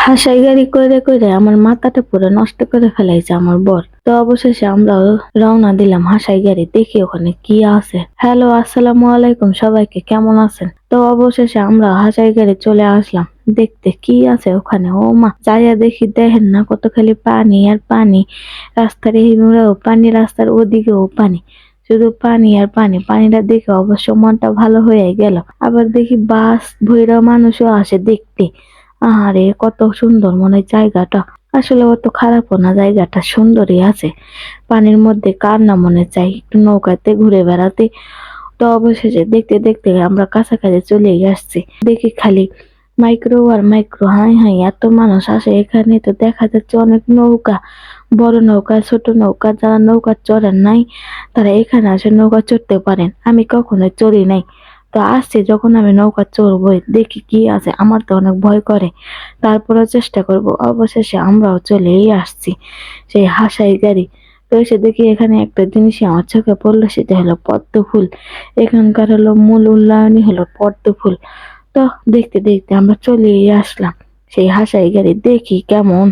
হাসাই গাড়ি কইরে কইরে আমার মাথাটা পুরো নষ্ট করে ফেলাইছে আমার বর। তো অবশেষে আমরাও রওনা দিলাম হাসাই গাড়ি, দেখি ওখানে কি আছে। হ্যালো, আসসালামু আলাইকুম সবাইকে, কেমন আছেন? তো অবশেষে আমরা হাসাই গাড়ি চলে আসলাম দেখতে কি আছে ওখানে। ও মা, যাইয়া দেখি, দেখেন না কত খালি পানি আর পানি। রাস্তার এইগুলোও পানি, রাস্তার ওদিকেও পানি, শুধু পানি আর পানি। পানিটা দেখে অবশ্য মনটা ভালো হয়ে গেল। আবার দেখি বাস ভৈরা মানুষও আসে দেখতে। আহারে, কত সুন্দর মনে হয় জায়গাটা। আসলে অত খারাপও না, জায়গাটা সুন্দরই আছে। পানির মধ্যে কার না মনে চাই একটু নৌকাতে ঘুরে বেড়াতে। তো অবশেষে দেখতে দেখতে আমরা কাছাকাছি চলে আসছি। দেখি খালি মাইক্রো আর মাইক্রো, হাই হাই এত মানুষ আসে এখানে। তো দেখা যাচ্ছে অনেক নৌকা, বড় নৌকা, ছোট নৌকা। যারা নৌকা চড়েন নাই তারা এখানে আসে নৌকা চড়তে পারেন। আমি কখনো চড়ি নাই, তো আসছি যখন আমি নৌকা চড়বই, দেখি কি আছে। আমার তো অনেক ভয় করে, তারপরেও চেষ্টা করব। অবশেষে আমরাও চলেই আসছি সেই হাসাই গাড়ি। তো এসে দেখি এখানে একটা জিনিসই আমার চোখে পড়লো, সেটা হলো পদ্ম ফুল। এখানকার হলো মূল উন্নয়নই হলো পদ্ম ফুল। তো দেখতে দেখতে আমরা চলেই আসলাম সেই হাসাই গাড়ি, দেখি কেমন।